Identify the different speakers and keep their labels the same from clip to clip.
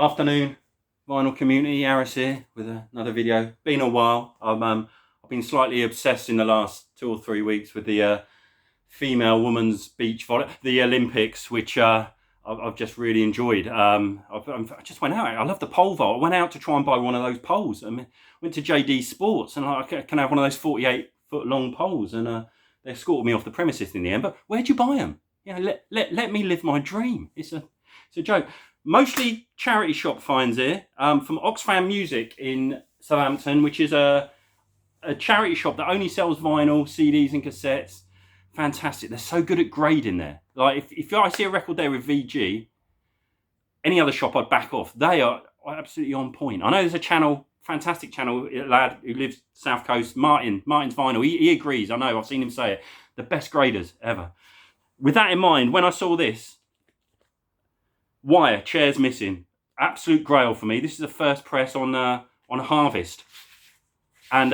Speaker 1: Afternoon, vinyl community. Aris here with another video. Been a while. I've been slightly obsessed in the last 2 or 3 weeks with the female women's beach volley, the Olympics, which I've just really enjoyed. I just went out. I love the pole vault. I went out to try and buy one of those poles. I went to JD Sports and I can have one of those 48-foot long poles, and they escorted me off the premises in the end. But where'd you buy them? You know, let me live my dream. It's a joke. Mostly charity shop finds here, from Oxfam Music in Southampton, which is a charity shop that only sells vinyl, CDs and cassettes. Fantastic. They're so good at grading there. Like if I see a record there with VG, any other shop I'd back off. They are absolutely on point. I know there's a channel, fantastic channel, a lad who lives South Coast, Martin's Vinyl. He agrees. I know, I've seen him say it. The best graders ever. With that in mind, when I saw this, wire, chairs missing, absolute grail for me. This is the first press on Harvest, and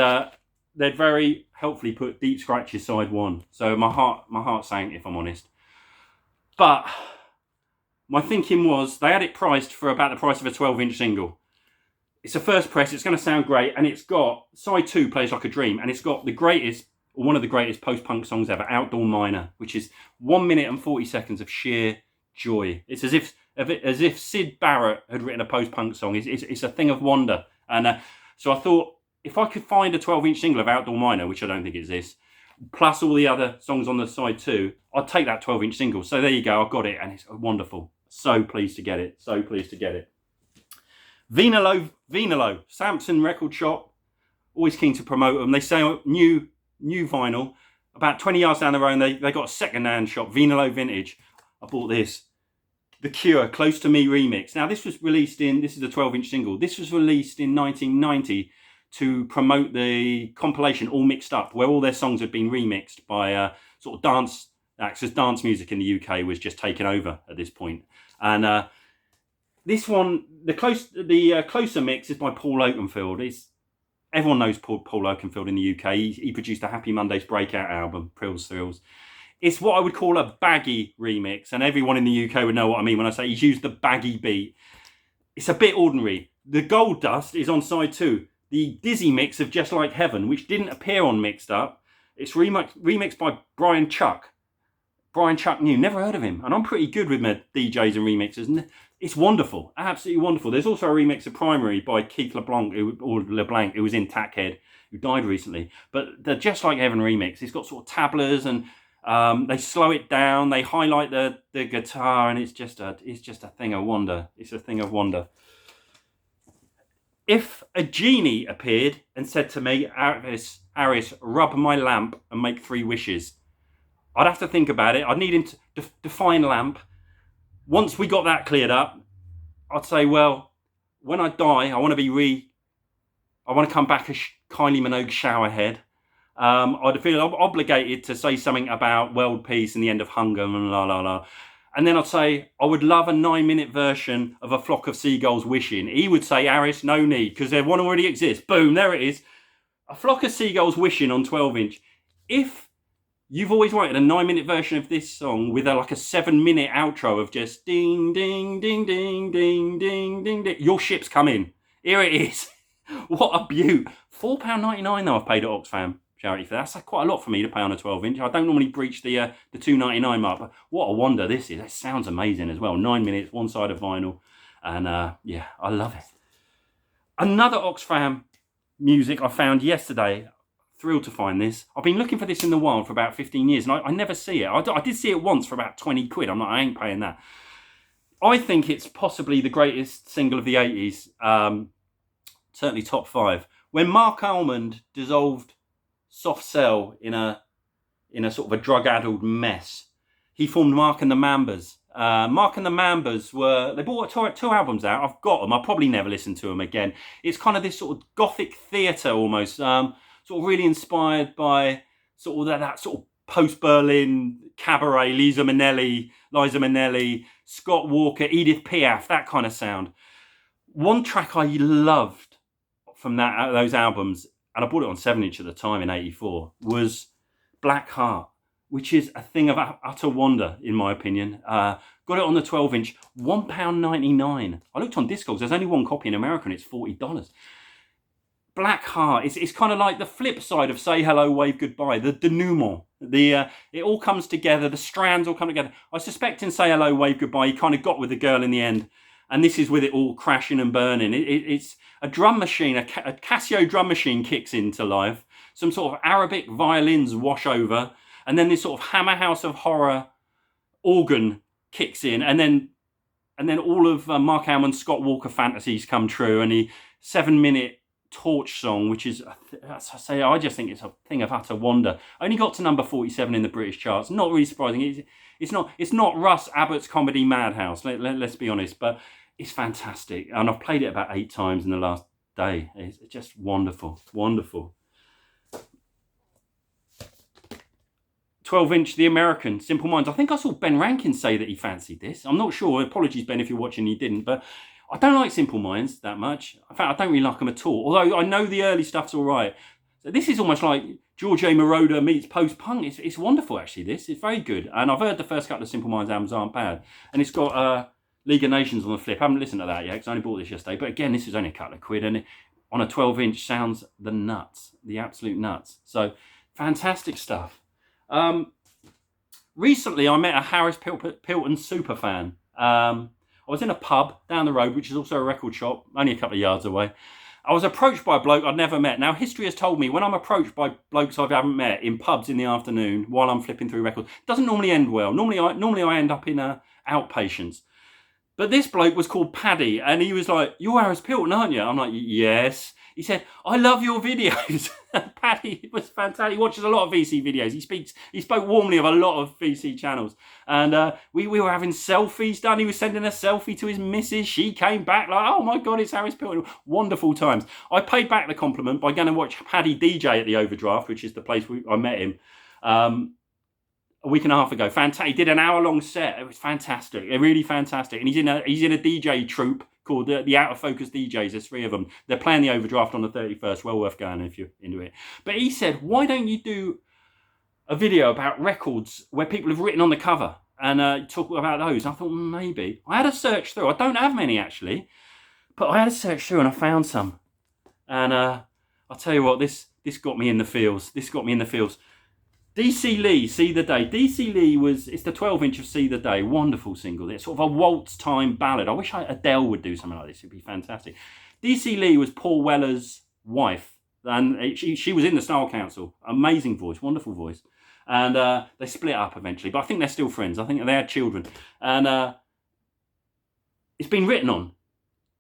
Speaker 1: they'd very helpfully put Deep Scratches side 1. So my heart sank, if I'm honest. But my thinking was they had it priced for about the price of a 12-inch single. It's a first press. It's going to sound great, and it's got side 2 plays like a dream, and it's got the greatest, or one of the greatest post-punk songs ever, Outdoor Miner, which is 1 minute and 40 seconds of sheer joy. It's as if Syd Barrett had written a post-punk song. It's a thing of wonder. And so I thought, if I could find a 12-inch single of Outdoor Miner, which I don't think exists, plus all the other songs on the side too, I'd take that 12-inch single. So there you go, I got it, and it's wonderful. So pleased to get it. So pleased to get it. Vinilo, Southampton record shop. Always keen to promote them. They sell new vinyl. About 20 yards down the road, they got a second-hand shop, Vinilo Vintage. I bought this. The Cure, Close to Me remix. Now this was released this is a 12-inch single. This was released in 1990 to promote the compilation All Mixed Up, where all their songs had been remixed by sort of dance acts, as dance music in the UK was just taken over at this point. And this one, the closer mix is by Paul Oakenfold. Everyone knows Paul Oakenfold in the UK. He produced the Happy Mondays breakout album, Prills Thrills. It's what I would call a baggy remix, and everyone in the UK would know what I mean when I say he's used the baggy beat. It's a bit ordinary. The Gold Dust is on side 2. The Dizzy mix of Just Like Heaven, which didn't appear on Mixed Up, it's remixed by Brian Chuck. Brian Chuck New, never heard of him. And I'm pretty good with my DJs and remixes. And it's wonderful, absolutely wonderful. There's also a remix of Primary by Keith LeBlanc, who was in Tackhead, who died recently. But the Just Like Heaven remix, it's got sort of tablas, and they slow it down, they highlight the guitar, and it's just a thing of wonder. It's a thing of wonder. If a genie appeared and said to me, Aris, rub my lamp and make 3 wishes, I'd have to think about it. I'd need him to define lamp. Once we got that cleared up, I'd say, well, when I die, I want to come back as Kylie Minogue showerhead. I'd feel obligated to say something about world peace and the end of hunger and la la la. And then I'd say, I would love a 9-minute version of A Flock of Seagulls Wishing. He would say, Aris, no need, because one already exists. Boom, there it is. A Flock of Seagulls Wishing on 12-inch. If you've always wanted a 9-minute version of this song with like a 7-minute outro of just ding, ding, ding, ding, ding, ding, ding, ding, your ship's come in. Here it is. What a beaut. £4.99 though I've paid at Oxfam charity for that. That's quite a lot for me to pay on a 12-inch. I don't normally breach the $2.99 mark, but what a wonder this is. It sounds amazing as well. 9 minutes, one side of vinyl, and yeah, I love it. Another Oxfam music I found yesterday. Thrilled to find this. I've been looking for this in the wild for about 15 years, and I never see it. I did see it once for about 20 quid. I'm like, I ain't paying that. I think it's possibly the greatest single of the 80s. Certainly top 5. When Mark Almond dissolved Soft Cell in a sort of a drug-addled mess, he formed Mark and the Mambas. Mark and the Mambas they brought 2 albums out. I've got them. I'll probably never listen to them again. It's kind of this sort of gothic theatre almost, sort of really inspired by sort of that sort of post-Berlin cabaret, Liza Minnelli, Scott Walker, Edith Piaf, that kind of sound. One track I loved from those albums, and I bought it on 7-inch at the time in '84, was Black Heart. which is a thing of utter wonder, in my opinion. Got it on the 12-inch, £1.99. I looked on Discogs, there's only one copy in America and it's $40. Black Heart, it's kind of like the flip side of Say Hello, Wave Goodbye, the denouement. It all comes together, the strands all come together. I suspect in Say Hello, Wave Goodbye, he kind of got with the girl in the end. And this is with it all crashing and burning. It's a drum machine, a Casio drum machine kicks into life. Some sort of Arabic violins wash over. And then this sort of Hammer House of Horror organ kicks in. And then all of Mark Almond's Scott Walker fantasies come true. And the 7-minute Torch song, which is, as I say, I just think it's a thing of utter wonder. Only got to number 47 in the British charts. Not really surprising. It's not Russ Abbott's comedy Madhouse. Let's be honest, but it's fantastic. And I've played it about 8 times in the last day. It's just wonderful, wonderful. 12-inch, The American, Simple Minds. I think I saw Ben Rankin say that he fancied this. I'm not sure. Apologies, Ben, if you're watching, he didn't, but I don't like Simple Minds that much. In fact, I don't really like them at all. Although I know the early stuff's all right. So this is almost like George A. Moroder meets post-punk. It's wonderful, actually, this. It's very good. And I've heard the first couple of Simple Minds albums aren't bad. And it's got League of Nations on the flip. I haven't listened to that yet because I only bought this yesterday. But again, this is only a couple of quid. And on a 12-inch sounds the nuts. The absolute nuts. So fantastic stuff. Recently, I met a Harris Pilton super fan. I was in a pub down the road, which is also a record shop, only a couple of yards away. I was approached by a bloke I'd never met. Now, history has told me when I'm approached by blokes I haven't met in pubs in the afternoon while I'm flipping through records, it doesn't normally end well. Normally I end up in outpatients. But this bloke was called Paddy, and he was like, "You're Harris Pilton, aren't you?" I'm like, "Yes." He said, "I love your videos." Paddy was fantastic. He watches a lot of VC videos. He spoke warmly of a lot of VC channels. And we were having selfies done. He was sending a selfie to his missus. She came back like, "Oh my God, it's Harris Pilton." Wonderful times. I paid back the compliment by going to watch Paddy DJ at the Overdraft, which is the place I met him. A week and a half ago. Fantastic. He did an hour-long set. It was fantastic. Really fantastic. And he's in a DJ troupe called the Out of Focus DJs. There's 3 of them. They're playing the Overdraft on the 31st. Well worth going if you're into it. But he said, "Why don't you do a video about records where people have written on the cover and talk about those?" I thought, maybe. I had a search through. I don't have many, actually. But I had a search through and I found some. And I'll tell you what, this got me in the feels. This got me in the feels. DC Lee, See the Day. DC Lee it's the 12-inch of See the Day. Wonderful single. It's sort of a waltz time ballad. I wish Adele would do something like this. It'd be fantastic. DC Lee was Paul Weller's wife. And she was in the Style Council. Amazing voice, wonderful voice. And they split up eventually. But I think they're still friends. I think they had children. And it's been written on.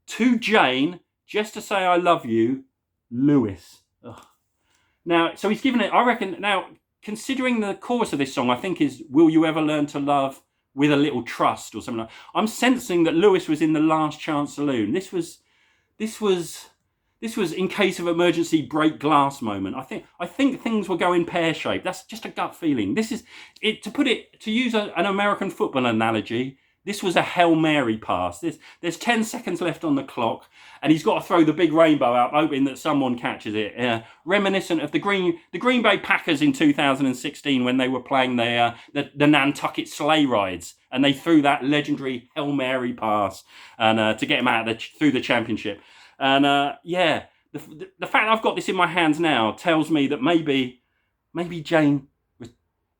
Speaker 1: To Jane, just to say I love you, Lewis. Ugh. Now, so he's given it, I reckon, now, considering the chorus of this song, I think is, "Will you ever learn to love with a little trust?" or something like that. I'm sensing that Lewis was in the Last Chance Saloon. This was in case of emergency break glass moment. I think things were going pear-shaped. That's just a gut feeling. This is it. To use an American football analogy, this was a Hail Mary pass. There's 10 seconds left on the clock, and he's got to throw the big rainbow out, hoping that someone catches it. Reminiscent of the Green Bay Packers in 2016 when they were playing the Nantucket sleigh rides, and they threw that legendary Hail Mary pass and to get him out through the championship. And the fact I've got this in my hands now tells me that maybe Jane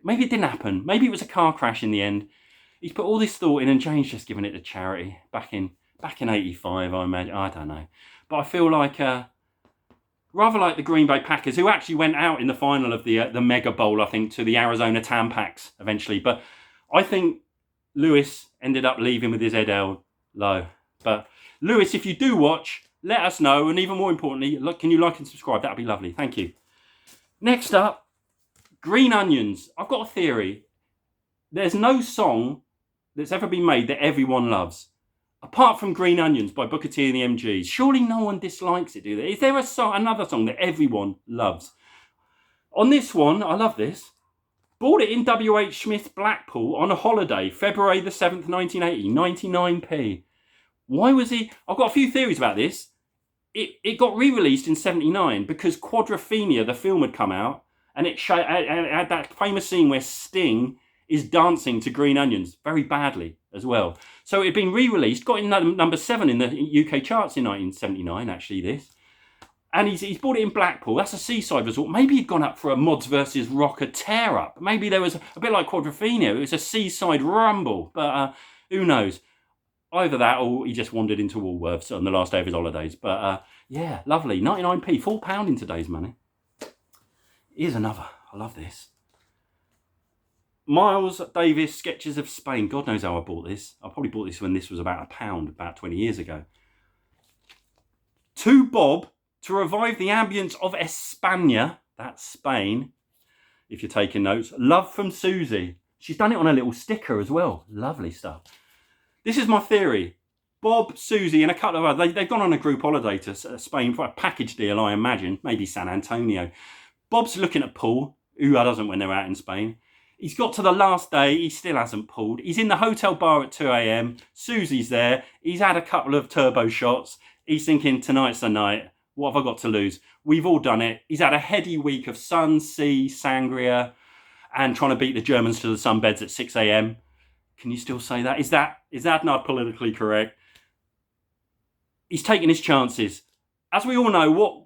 Speaker 1: maybe it didn't happen. Maybe it was a car crash in the end. He's put all this thought in, and Jane's just given it to charity back in '85, I imagine. I don't know, but I feel like rather like the Green Bay Packers, who actually went out in the final of the Mega Bowl, I think, to the Arizona Tampax eventually. But I think Lewis ended up leaving with his head held low. But Lewis, if you do watch, let us know, and even more importantly, can you like and subscribe? That'd be lovely. Thank you. Next up, Green Onions. I've got a theory. There's no song that's ever been made that everyone loves, apart from Green Onions by Booker T and the MGs. Surely no one dislikes it, do they? Is there another song that everyone loves? On this one, I love this. Bought it in W.H. Smith's Blackpool on a holiday, February the 7th, 1980, 99p. Why was he... I've got a few theories about this. It got re-released in 79 because Quadrophenia, the film, had come out, And it had that famous scene where Sting is dancing to Green Onions very badly as well. So it had been re-released, got in number 7 in the UK charts in 1979, actually, this. And he's bought it in Blackpool. That's a seaside resort. Maybe he'd gone up for a Mods versus Rocker tear-up. Maybe there was a bit like Quadrophenia. It was a seaside rumble. But who knows? Either that or he just wandered into Woolworths on the last day of his holidays. But yeah, lovely. 99p, £4 in today's money. Here's another. I love this. Miles Davis Sketches of Spain. God knows how I bought this. I probably bought this when this was about £1, about 20 years ago. To Bob, to revive the ambience of España, that's Spain, if you're taking notes. Love from Susie. She's done it on a little sticker as well. Lovely stuff. This is my theory. Bob, Susie, and a couple of others, they've gone on a group holiday to Spain for a package deal, I imagine. Maybe San Antonio. Bob's looking at Paul, who doesn't when they're out in Spain. He's got to the last day. He still hasn't pulled. He's in the hotel bar at 2 a.m. Susie's there. He's had a couple of turbo shots. He's thinking, tonight's the night. What have I got to lose? We've all done it. He's had a heady week of sun, sea, sangria, and trying to beat the Germans to the sunbeds at 6 a.m. Can you still say that? Is that not politically correct? He's taking his chances. As we all know,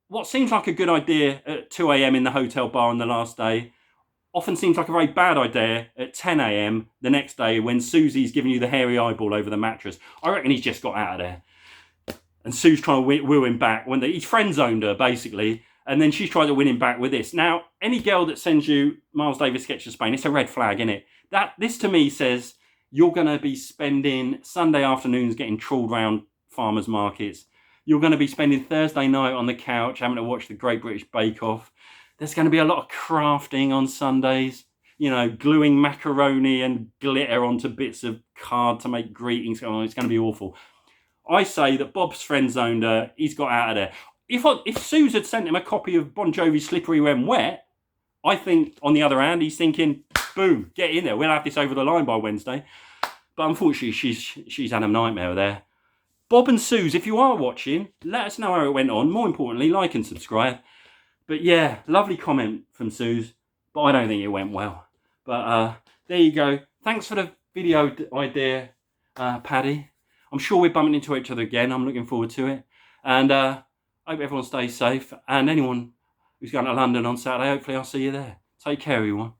Speaker 1: what seems like a good idea at 2 a.m. in the hotel bar on the last day often seems like a very bad idea at 10 a.m. the next day when Susie's giving you the hairy eyeball over the mattress. I reckon he's just got out of there. And Sue's trying to woo him back. He's friend-zoned her, basically. And then she's trying to win him back with this. Now, any girl that sends you Miles Davis Sketches of Spain, it's a red flag, isn't it? This to me says you're going to be spending Sunday afternoons getting trawled around farmers markets. You're going to be spending Thursday night on the couch having to watch the Great British Bake Off. There's going to be a lot of crafting on Sundays. You know, gluing macaroni and glitter onto bits of card to make greetings. Oh, it's going to be awful. I say that Bob's friend zoned her. He's got out of there. If Suze had sent him a copy of Bon Jovi's Slippery When Wet, I think, on the other hand, he's thinking, boom, get in there. We'll have this over the line by Wednesday. But unfortunately, she's had a nightmare there. Bob and Suze, if you are watching, let us know how it went on. More importantly, like and subscribe. But yeah, lovely comment from Suze. But I don't think it went well. But there you go. Thanks for the video idea, Paddy. I'm sure we're bumping into each other again. I'm looking forward to it. And hope everyone stays safe. And anyone who's going to London on Saturday, hopefully I'll see you there. Take care, everyone.